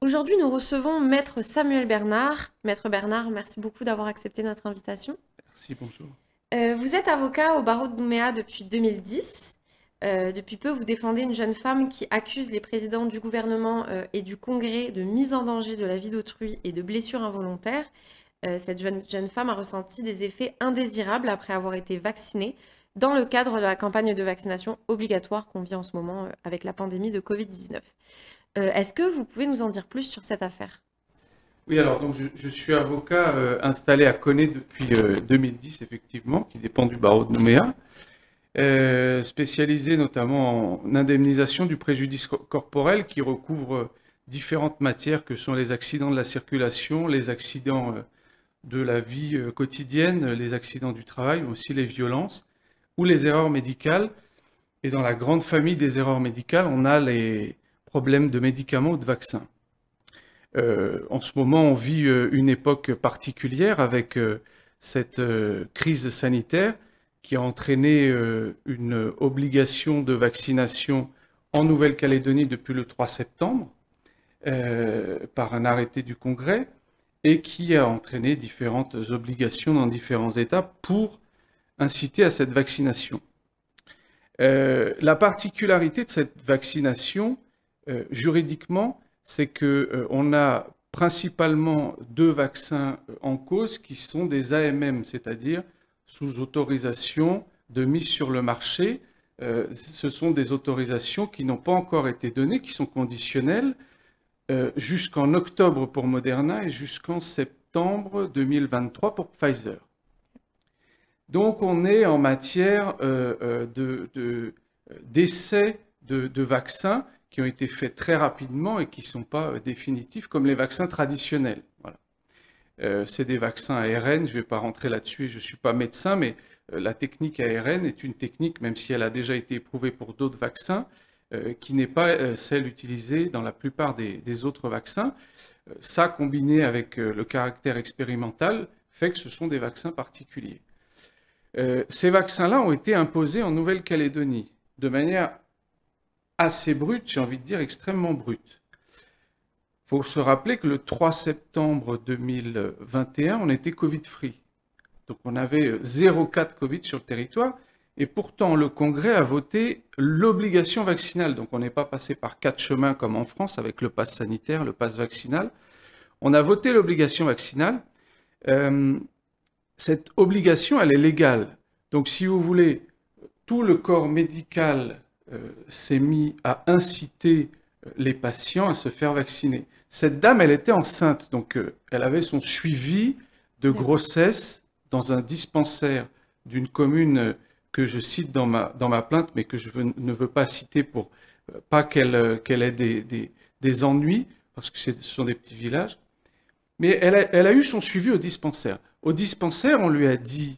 Aujourd'hui, nous recevons Maître Samuel Bernard. Maître Bernard, merci beaucoup d'avoir accepté notre invitation. Merci, bonjour. Vous êtes avocat au barreau de Nouméa depuis 2010. Depuis peu, vous défendez une jeune femme qui accuse les présidents du gouvernement et du Congrès de mise en danger de la vie d'autrui et de blessures involontaires. Cette jeune femme a ressenti des effets indésirables après avoir été vaccinée dans le cadre de la campagne de vaccination obligatoire qu'on vit en ce moment avec la pandémie de Covid-19. Est-ce que vous pouvez nous en dire plus sur cette affaire? Oui, alors donc je suis avocat installé à Koné depuis 2010, effectivement, qui dépend du barreau de Nouméa, spécialisé notamment en indemnisation du préjudice corporel qui recouvre différentes matières que sont les accidents de la circulation, les accidents de la vie quotidienne, les accidents du travail, mais aussi les violences ou les erreurs médicales. Et dans la grande famille des erreurs médicales, on a les problèmes de médicaments ou de vaccins. En ce moment, on vit une époque particulière avec cette crise sanitaire qui a entraîné une obligation de vaccination en Nouvelle-Calédonie depuis le 3 septembre par un arrêté du Congrès et qui a entraîné différentes obligations dans différents États pour inciter à cette vaccination. La particularité de cette vaccination, juridiquement, c'est qu'on a principalement deux vaccins en cause qui sont des AMM, c'est-à-dire sous autorisation de mise sur le marché. Ce sont des autorisations qui n'ont pas encore été données, qui sont conditionnelles, jusqu'en octobre pour Moderna et jusqu'en septembre 2023 pour Pfizer. Donc on est en matière d'essais de vaccins qui ont été faits très rapidement et qui ne sont pas définitifs comme les vaccins traditionnels. Voilà. C'est des vaccins ARN, je ne vais pas rentrer là-dessus, je ne suis pas médecin, mais la technique ARN est une technique, même si elle a déjà été éprouvée pour d'autres vaccins, qui n'est pas celle utilisée dans la plupart des autres vaccins. Ça, combiné avec le caractère expérimental, fait que ce sont des vaccins particuliers. Ces vaccins-là ont été imposés en Nouvelle-Calédonie de manière assez brute, j'ai envie de dire extrêmement brute. Il faut se rappeler que le 3 septembre 2021, on était Covid-free. Donc on avait 0 cas de Covid sur le territoire et pourtant le Congrès a voté l'obligation vaccinale. Donc on n'est pas passé par 4 chemins comme en France avec le pass sanitaire, le pass vaccinal. On a voté l'obligation vaccinale. Cette obligation, elle est légale. Donc si vous voulez, tout le corps médical s'est mis à inciter les patients à se faire vacciner. Cette dame, elle était enceinte, donc elle avait son suivi de grossesse dans un dispensaire d'une commune que je cite dans ma plainte, mais que je ne veux pas citer pour pas qu'elle ait des ennuis, parce que ce sont des petits villages. Mais elle a eu son suivi au dispensaire. Au dispensaire, on lui a dit,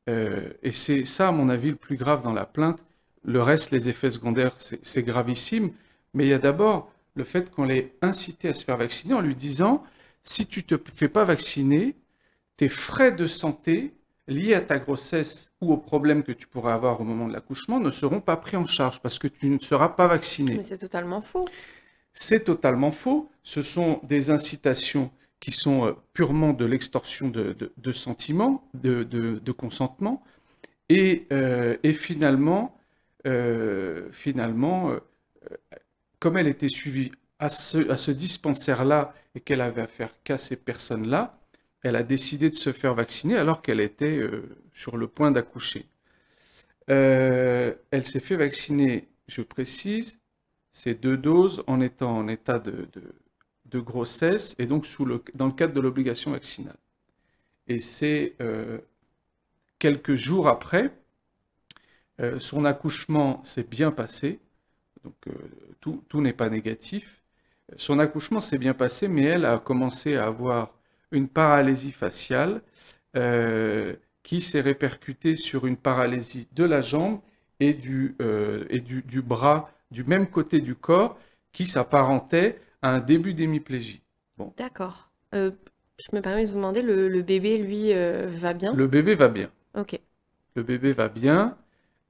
et c'est ça à mon avis le plus grave dans la plainte, le reste, les effets secondaires, c'est gravissime, mais il y a d'abord le fait qu'on l'ait incité à se faire vacciner en lui disant, si tu ne te fais pas vacciner, tes frais de santé liés à ta grossesse ou aux problèmes que tu pourrais avoir au moment de l'accouchement ne seront pas pris en charge parce que tu ne seras pas vacciné. Mais c'est totalement faux. C'est totalement faux. Ce sont des incitations qui sont purement de l'extorsion de sentiments, de consentement. Et finalement, comme elle était suivie à ce dispensaire-là et qu'elle avait affaire qu'à ces personnes-là, elle a décidé de se faire vacciner alors qu'elle était sur le point d'accoucher. Elle s'est fait vacciner, je précise, ces 2 doses en étant en état de grossesse et donc dans le cadre de l'obligation vaccinale. Et c'est quelques jours après, son accouchement s'est bien passé, donc tout n'est pas négatif. Son accouchement s'est bien passé, mais elle a commencé à avoir une paralysie faciale qui s'est répercutée sur une paralysie de la jambe et du bras du même côté du corps qui s'apparentait à un début d'hémiplégie. Bon. D'accord. Je me permets de vous demander, le bébé, lui, va bien? Le bébé va bien. Ok. Le bébé va bien.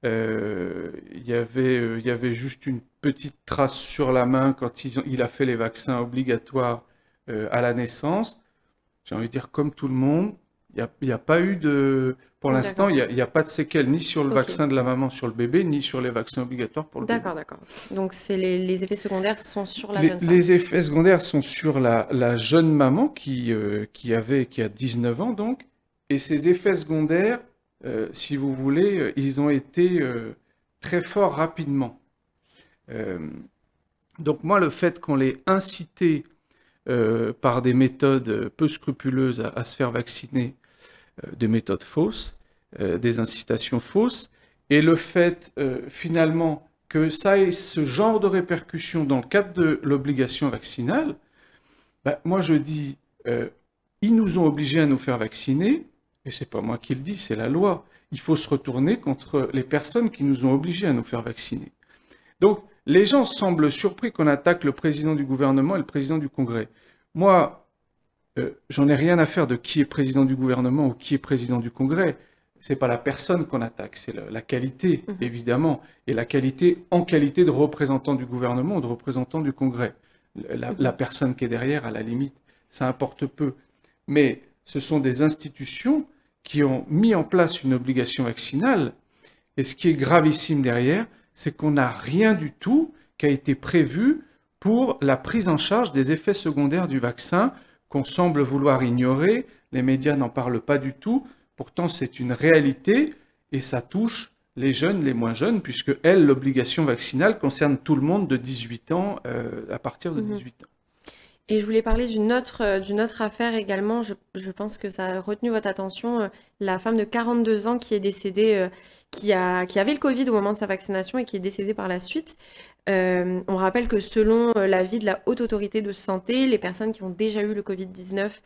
Il y avait juste une petite trace sur la main quand il a fait les vaccins obligatoires à la naissance. J'ai envie de dire, comme tout le monde, il y a pas eu de... Pour l'instant, D'accord. il y a pas de séquelles ni sur le Ok. vaccin de la maman sur le bébé, ni sur les vaccins obligatoires pour le bébé. D'accord, d'accord. Donc c'est les effets secondaires sont sur la jeune femme. Les effets secondaires sont sur la jeune maman qui a 19 ans donc, et ces effets secondaires, si vous voulez, ils ont été très forts rapidement. Euh, donc moi, le fait qu'on l'ait incité par des méthodes peu scrupuleuses à se faire vacciner, des méthodes fausses, des incitations fausses, et le fait finalement que ça ait ce genre de répercussions dans le cadre de l'obligation vaccinale, ben, moi je dis, ils nous ont obligés à nous faire vacciner, et c'est pas moi qui le dis, c'est la loi. Il faut se retourner contre les personnes qui nous ont obligés à nous faire vacciner. Donc, les gens semblent surpris qu'on attaque le président du gouvernement et le président du Congrès. Moi, j'en ai rien à faire de qui est président du gouvernement ou qui est président du Congrès. C'est pas la personne qu'on attaque, c'est la qualité, évidemment, et la qualité en qualité de représentant du gouvernement ou de représentant du Congrès. La personne qui est derrière, à la limite, ça importe peu. Mais ce sont des institutions qui ont mis en place une obligation vaccinale, et ce qui est gravissime derrière, c'est qu'on n'a rien du tout qui a été prévu pour la prise en charge des effets secondaires du vaccin qu'on semble vouloir ignorer. Les médias n'en parlent pas du tout. Pourtant, c'est une réalité et ça touche les jeunes, les moins jeunes, puisque, elle, l'obligation vaccinale concerne tout le monde de 18 ans à partir de 18 ans. Et je voulais parler d'une autre affaire également. Je pense que ça a retenu votre attention. La femme de 42 ans qui est décédée, qui avait le Covid au moment de sa vaccination et qui est décédée par la suite. On rappelle que selon l'avis de la Haute Autorité de Santé, les personnes qui ont déjà eu le Covid-19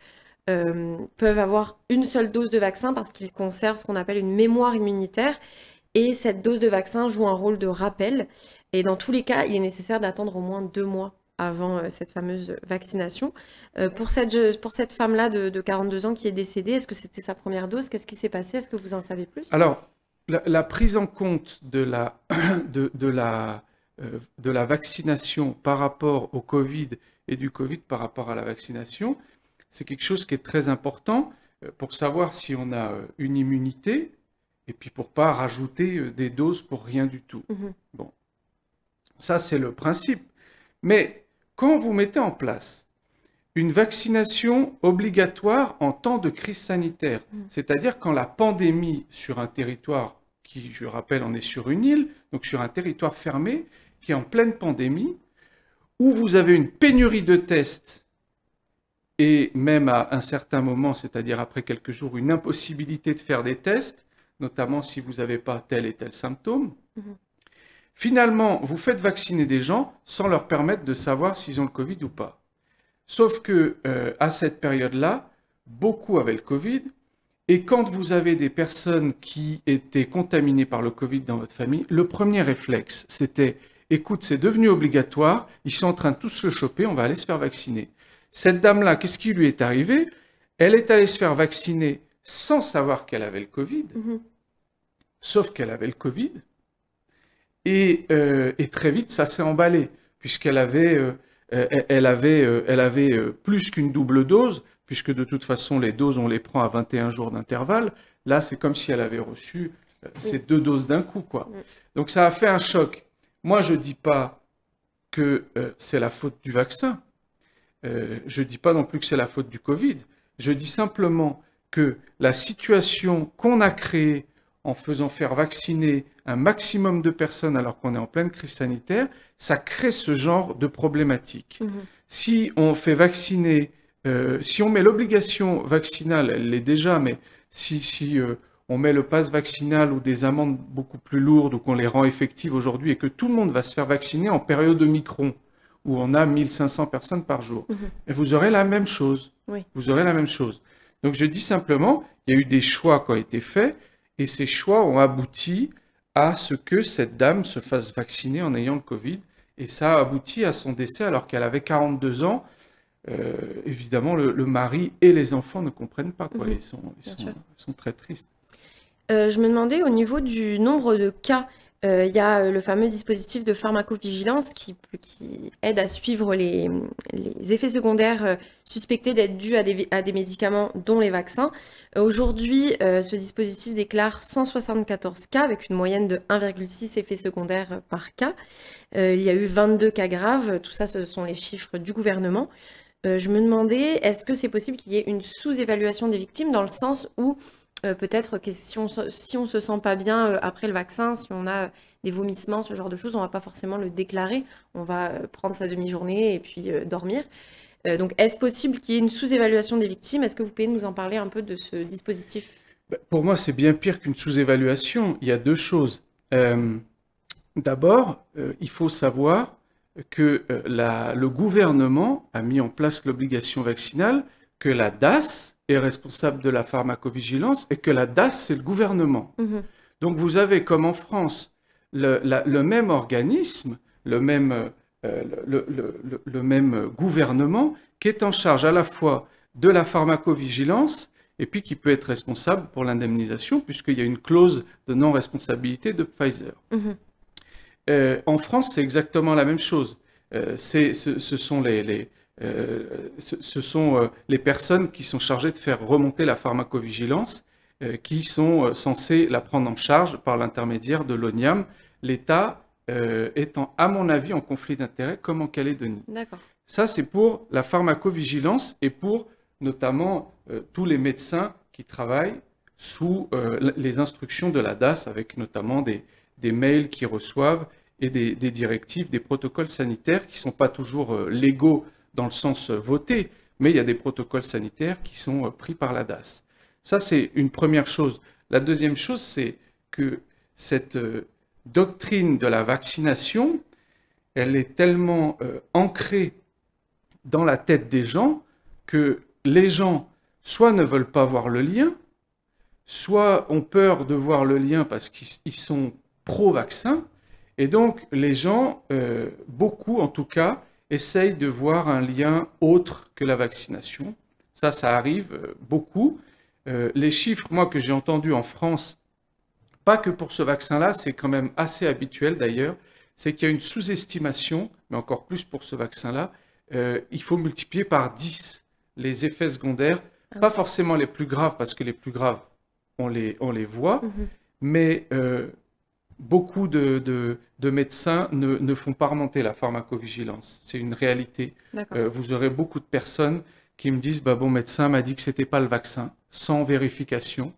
peuvent avoir une seule dose de vaccin parce qu'ils conservent ce qu'on appelle une mémoire immunitaire. Et cette dose de vaccin joue un rôle de rappel. Et dans tous les cas, il est nécessaire d'attendre au moins 2 mois avant cette fameuse vaccination. Pour cette femme-là de 42 ans qui est décédée, est-ce que c'était sa première dose? Qu'est-ce qui s'est passé? Est-ce que vous en savez plus? Alors, la prise en compte de la vaccination par rapport au Covid et du Covid par rapport à la vaccination, c'est quelque chose qui est très important pour savoir si on a une immunité et puis pour pas rajouter des doses pour rien du tout. Bon, ça c'est le principe. Mais quand vous mettez en place une vaccination obligatoire en temps de crise sanitaire, c'est-à-dire quand la pandémie sur un territoire qui, je rappelle, on est sur une île, donc sur un territoire fermé, qui est en pleine pandémie, où vous avez une pénurie de tests et même à un certain moment, c'est-à-dire après quelques jours, une impossibilité de faire des tests, notamment si vous n'avez pas tel et tel symptôme. Finalement, vous faites vacciner des gens sans leur permettre de savoir s'ils ont le Covid ou pas. Sauf que à cette période-là, beaucoup avaient le Covid, et quand vous avez des personnes qui étaient contaminées par le Covid dans votre famille, le premier réflexe, c'était « Écoute, c'est devenu obligatoire, ils sont en train de tous se choper, on va aller se faire vacciner. » Cette dame-là, qu'est-ce qui lui est arrivé? Elle est allée se faire vacciner sans savoir qu'elle avait le Covid, sauf qu'elle avait le Covid, et très vite, ça s'est emballé, puisqu'elle avait, elle avait plus qu'une double dose, puisque de toute façon, les doses, on les prend à 21 jours d'intervalle. Là, c'est comme si elle avait reçu ces 2 doses d'un coup, quoi. Donc, ça a fait un choc. Moi, je ne dis pas que c'est la faute du vaccin. Je ne dis pas non plus que c'est la faute du Covid. Je dis simplement que la situation qu'on a créée en faisant faire vacciner un maximum de personnes alors qu'on est en pleine crise sanitaire, ça crée ce genre de problématique. Si on fait vacciner, si on met l'obligation vaccinale, elle l'est déjà, mais si on met le pass vaccinal ou des amendes beaucoup plus lourdes ou qu'on les rend effectives aujourd'hui et que tout le monde va se faire vacciner en période de Omicron, où on a 1500 personnes par jour, et vous aurez la même chose. Vous aurez la même chose. Donc je dis simplement, il y a eu des choix qui ont été faits, et ces choix ont abouti à ce que cette dame se fasse vacciner en ayant le Covid. Et ça a abouti à son décès alors qu'elle avait 42 ans. Évidemment, le mari et les enfants ne comprennent pas, quoi. Ils sont très tristes. Je me demandais au niveau du nombre de cas, il y a le fameux dispositif de pharmacovigilance qui aide à suivre les effets secondaires suspectés d'être dus à des médicaments, dont les vaccins. Aujourd'hui, ce dispositif déclare 174 cas avec une moyenne de 1,6 effets secondaires par cas. Il y a eu 22 cas graves, tout ça ce sont les chiffres du gouvernement. Je me demandais, est-ce que c'est possible qu'il y ait une sous-évaluation des victimes dans le sens où peut-être que si on se sent pas bien après le vaccin, si on a des vomissements, ce genre de choses, on va pas forcément le déclarer. On va prendre sa demi-journée et puis dormir. Donc, est-ce possible qu'il y ait une sous-évaluation des victimes? Est-ce que vous pouvez nous en parler un peu de ce dispositif? Pour moi, c'est bien pire qu'une sous-évaluation. Il y a deux choses. D'abord, il faut savoir que le gouvernement a mis en place l'obligation vaccinale, que la DAS est responsable de la pharmacovigilance et que la DAS, c'est le gouvernement. Donc vous avez, comme en France, le même organisme, le même gouvernement qui est en charge à la fois de la pharmacovigilance et puis qui peut être responsable pour l'indemnisation puisqu'il y a une clause de non-responsabilité de Pfizer. En France, c'est exactement la même chose. Ce sont les personnes qui sont chargées de faire remonter la pharmacovigilance qui sont censées la prendre en charge par l'intermédiaire de l'ONIAM, l'État étant, à mon avis, en conflit d'intérêts comme en Calédonie. D'accord. Ça, c'est pour la pharmacovigilance et pour notamment tous les médecins qui travaillent sous les instructions de la DAS, avec notamment des mails qu'ils reçoivent et des directives, des protocoles sanitaires qui ne sont pas toujours légaux dans le sens voté, mais il y a des protocoles sanitaires qui sont pris par la DAS. Ça, c'est une première chose. La deuxième chose, c'est que cette doctrine de la vaccination, elle est tellement ancrée dans la tête des gens que les gens soit ne veulent pas voir le lien, soit ont peur de voir le lien parce qu'ils sont pro-vaccin, et donc les gens, beaucoup en tout cas, essayent de voir un lien autre que la vaccination. Ça arrive beaucoup. Les chiffres, moi, que j'ai entendus en France, pas que pour ce vaccin-là, c'est quand même assez habituel d'ailleurs, c'est qu'il y a une sous-estimation, mais encore plus pour ce vaccin-là, il faut multiplier par 10 les effets secondaires, pas forcément les plus graves, parce que les plus graves, on les voit, mais beaucoup de médecins ne font pas remonter la pharmacovigilance. C'est une réalité. Vous aurez beaucoup de personnes qui me disent bon médecin m'a dit que c'était pas le vaccin, sans vérification.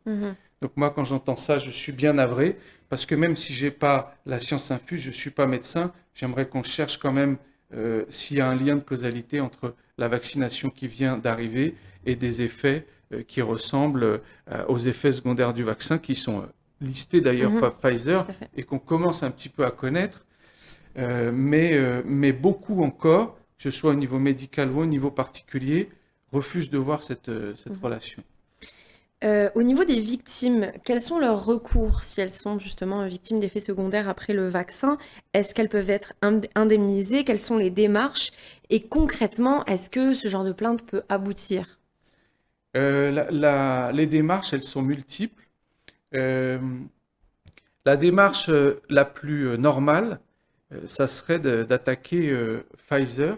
Donc moi, quand j'entends ça, je suis bien navré, parce que même si j'ai pas la science infuse, je suis pas médecin, j'aimerais qu'on cherche quand même s'il y a un lien de causalité entre la vaccination qui vient d'arriver et des effets qui ressemblent aux effets secondaires du vaccin, qui sont listés d'ailleurs par Pfizer et qu'on commence un petit peu à connaître, mais beaucoup encore, que ce soit au niveau médical ou au niveau particulier, refusent de voir cette relation. Au niveau des victimes, quels sont leurs recours si elles sont justement victimes d'effets secondaires après le vaccin? Est-ce qu'elles peuvent être indemnisées? Quelles sont les démarches? Et concrètement, est-ce que ce genre de plainte peut aboutir? Les démarches, elles sont multiples. La démarche la plus normale, ça serait d'attaquer Pfizer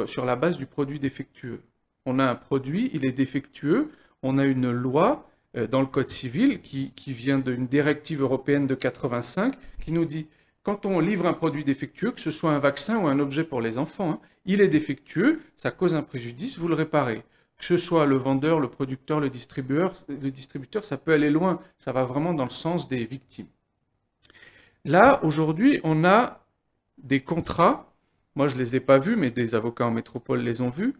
sur la base du produit défectueux. On a un produit, il est défectueux. On a une loi dans le Code civil qui vient d'une directive européenne de 85 qui nous dit quand on livre un produit défectueux, que ce soit un vaccin ou un objet pour les enfants, il est défectueux, ça cause un préjudice, vous le réparez. Que ce soit le vendeur, le producteur, le distributeur, ça peut aller loin, ça va vraiment dans le sens des victimes. Là, aujourd'hui, on a des contrats, moi je ne les ai pas vus, mais des avocats en métropole les ont vus.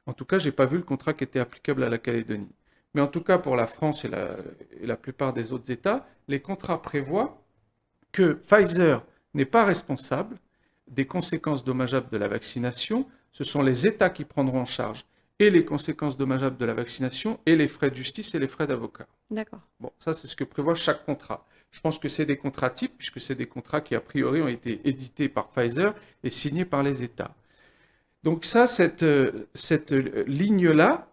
En tout cas, je n'ai pas vu le contrat qui était applicable à la Calédonie. Mais en tout cas, pour la France et la plupart des autres États, les contrats prévoient que Pfizer n'est pas responsable des conséquences dommageables de la vaccination. Ce sont les États qui prendront en charge et les conséquences dommageables de la vaccination et les frais de justice et les frais d'avocat. D'accord. Bon, ça, c'est ce que prévoit chaque contrat. Je pense que c'est des contrats types, puisque c'est des contrats qui, a priori, ont été édités par Pfizer et signés par les États. Donc ça, cette ligne-là,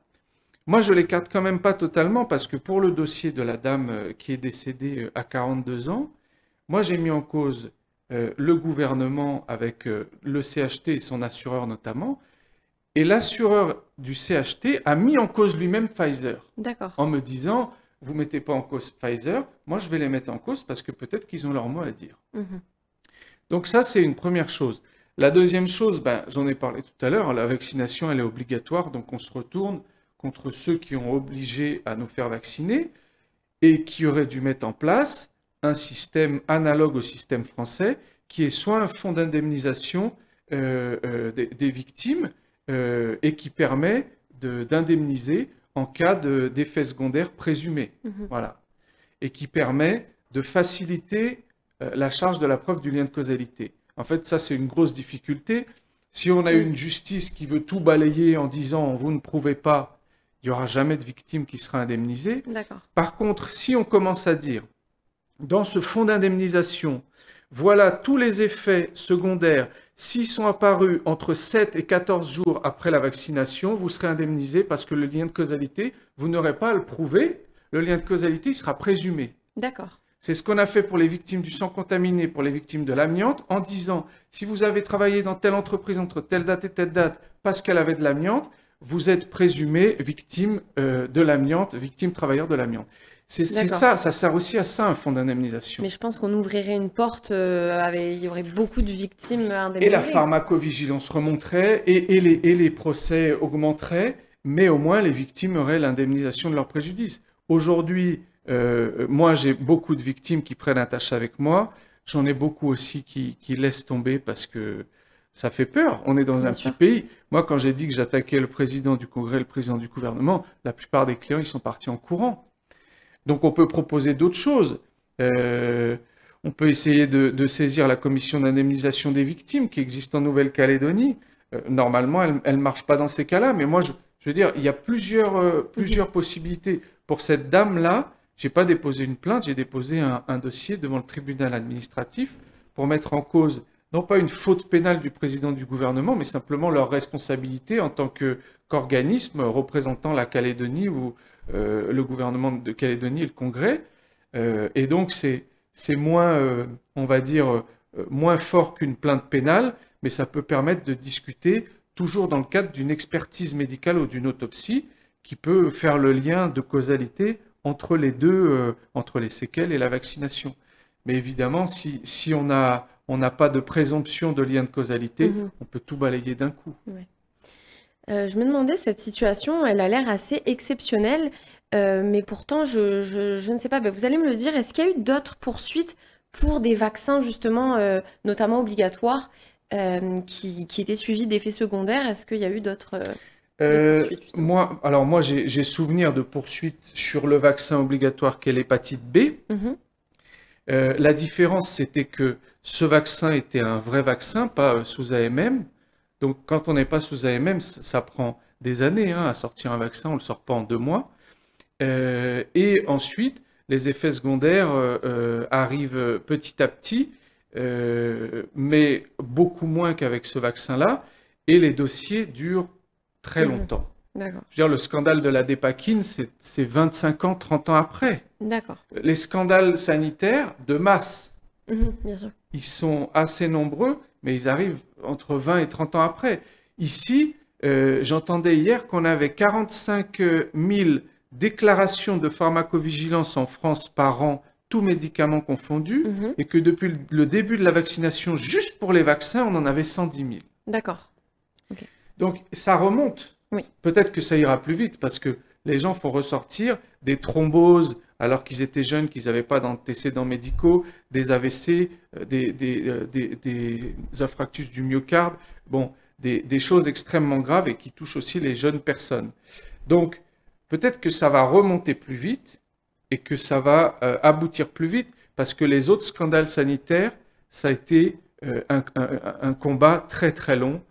Moi, je l'écarte quand même pas totalement parce que pour le dossier de la dame qui est décédée à 42 ans, moi, j'ai mis en cause le gouvernement avec le CHT et son assureur notamment. Et l'assureur du CHT a mis en cause lui-même Pfizer D'accord. en me disant, vous ne mettez pas en cause Pfizer, moi je vais les mettre en cause parce que peut-être qu'ils ont leur mot à dire. Mhm. Donc ça, c'est une première chose. La deuxième chose, j'en ai parlé tout à l'heure, la vaccination, elle est obligatoire, donc on se retourne contre ceux qui ont obligé à nous faire vacciner et qui auraient dû mettre en place un système analogue au système français, qui est soit un fonds d'indemnisation des victimes et qui permet d'indemniser en cas d'effets secondaires présumés. Mhm. Voilà. Et qui permet de faciliter la charge de la preuve du lien de causalité. En fait, ça, c'est une grosse difficulté. Si on a une justice qui veut tout balayer en disant « vous ne prouvez pas », il n'y aura jamais de victime qui sera indemnisée. D'accord. Par contre, si on commence à dire dans ce fonds d'indemnisation, voilà tous les effets secondaires, s'ils sont apparus entre 7 et 14 jours après la vaccination, vous serez indemnisé parce que le lien de causalité, vous n'aurez pas à le prouver, le lien de causalité il sera présumé. D'accord. C'est ce qu'on a fait pour les victimes du sang contaminé, pour les victimes de l'amiante, en disant, si vous avez travaillé dans telle entreprise entre telle date et telle date parce qu'elle avait de l'amiante, vous êtes présumé victime de l'amiante, victime travailleur de l'amiante. C'est ça sert aussi à ça, un fonds d'indemnisation. Mais je pense qu'on ouvrirait une porte, il y aurait beaucoup de victimes indemnisées. Et la pharmacovigilance remonterait, et les procès augmenteraient, mais au moins les victimes auraient l'indemnisation de leur préjudice. Aujourd'hui, moi j'ai beaucoup de victimes qui prennent attache avec moi, j'en ai beaucoup aussi qui laissent tomber parce que ça fait peur, on est dans un petit pays. Moi quand j'ai dit que j'attaquais le président du Congrès, le président du gouvernement, la plupart des clients ils sont partis en courant. Donc on peut proposer d'autres choses. On peut essayer de saisir la commission d'indemnisation des victimes qui existe en Nouvelle-Calédonie. Normalement, elle ne marche pas dans ces cas-là, mais moi, je veux dire, il y a plusieurs possibilités. Pour cette dame-là, je n'ai pas déposé une plainte, j'ai déposé un dossier devant le tribunal administratif pour mettre en cause, non pas une faute pénale du président du gouvernement, mais simplement leur responsabilité en tant qu'organisme représentant la Calédonie ou le gouvernement de Calédonie et le Congrès. Et donc, c'est moins, on va dire, moins fort qu'une plainte pénale, mais ça peut permettre de discuter, toujours dans le cadre d'une expertise médicale ou d'une autopsie, qui peut faire le lien de causalité entre les deux, entre les séquelles et la vaccination. Mais évidemment, si on n'a pas de présomption de lien de causalité, on peut tout balayer d'un coup. Ouais. Je me demandais, cette situation, elle a l'air assez exceptionnelle, mais pourtant, je ne sais pas, vous allez me le dire, est-ce qu'il y a eu d'autres poursuites pour des vaccins, justement, notamment obligatoires, qui étaient suivis d'effets secondaires? Est-ce qu'il y a eu d'autres poursuites, justement? Moi, j'ai souvenir de poursuites sur le vaccin obligatoire qu'est l'hépatite B. La différence, c'était que ce vaccin était un vrai vaccin, pas sous AMM. Donc, quand on n'est pas sous AMM, ça prend des années à sortir un vaccin, on ne le sort pas en 2 mois. Et ensuite, les effets secondaires arrivent petit à petit, mais beaucoup moins qu'avec ce vaccin-là, et les dossiers durent très longtemps. D'accord. Je veux dire, le scandale de la dépakine, c'est 25 ans, 30 ans après. D'accord. Les scandales sanitaires de masse, bien sûr. ils sont assez nombreux, mais ils arrivent entre 20 et 30 ans après. Ici, j'entendais hier qu'on avait 45 000 déclarations de pharmacovigilance en France par an, tous médicaments confondus, et que depuis le début de la vaccination, juste pour les vaccins, on en avait 110 000. D'accord. Okay. Donc, ça remonte. Oui. Peut-être que ça ira plus vite, parce que les gens font ressortir des thromboses, alors qu'ils étaient jeunes, qu'ils n'avaient pas d'antécédents médicaux, des AVC, des infarctus du myocarde, bon, des choses extrêmement graves et qui touchent aussi les jeunes personnes. Donc, peut-être que ça va remonter plus vite et que ça va aboutir plus vite, parce que les autres scandales sanitaires, ça a été un combat très très long,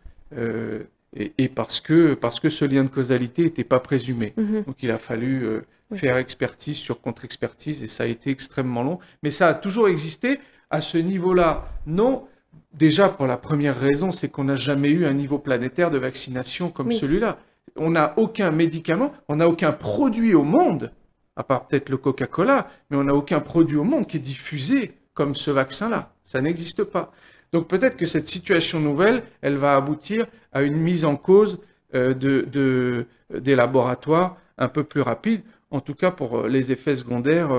et parce que ce lien de causalité n'était pas présumé. Donc, il a fallu faire expertise sur contre-expertise, et ça a été extrêmement long. Mais ça a toujours existé à ce niveau-là. Non, déjà pour la première raison, c'est qu'on n'a jamais eu un niveau planétaire de vaccination comme celui-là. on n'a aucun médicament, on n'a aucun produit au monde, à part peut-être le Coca-Cola, mais on n'a aucun produit au monde qui est diffusé comme ce vaccin-là. Ça n'existe pas. Donc peut-être que cette situation nouvelle, elle va aboutir à une mise en cause des laboratoires un peu plus rapide, en tout cas pour les effets secondaires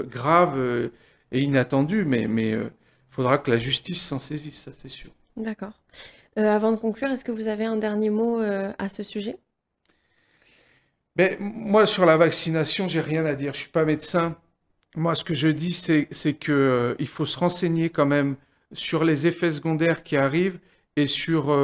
graves et inattendus, mais faudra que la justice s'en saisisse, ça c'est sûr. D'accord. Avant de conclure, est-ce que vous avez un dernier mot à ce sujet? Mais moi, sur la vaccination, j'ai rien à dire. Je suis pas médecin. Moi, ce que je dis, c'est que il faut se renseigner quand même sur les effets secondaires qui arrivent et sur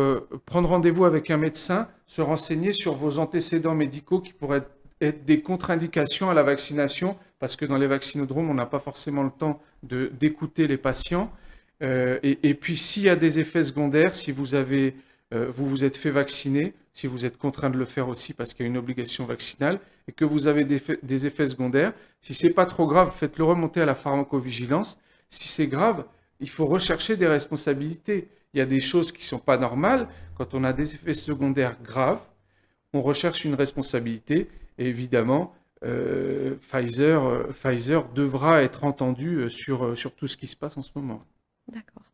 prendre rendez-vous avec un médecin, se renseigner sur vos antécédents médicaux qui pourraient être des contre-indications à la vaccination, parce que dans les vaccinodromes, on n'a pas forcément le temps d'écouter les patients. Et puis, s'il y a des effets secondaires, si vous vous êtes fait vacciner, si vous êtes contraint de le faire aussi parce qu'il y a une obligation vaccinale, et que vous avez des effets secondaires, si c'est pas trop grave, faites-le remonter à la pharmacovigilance. Si c'est grave, il faut rechercher des responsabilités. Il y a des choses qui sont pas normales. Quand on a des effets secondaires graves, on recherche une responsabilité. Et évidemment, Pfizer devra être entendu sur tout ce qui se passe en ce moment. D'accord.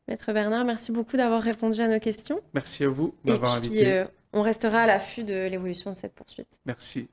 Maître Bernard, merci beaucoup d'avoir répondu à nos questions. Merci à vous de m'avoir Et puis, invité. on restera à l'affût de l'évolution de cette poursuite. Merci.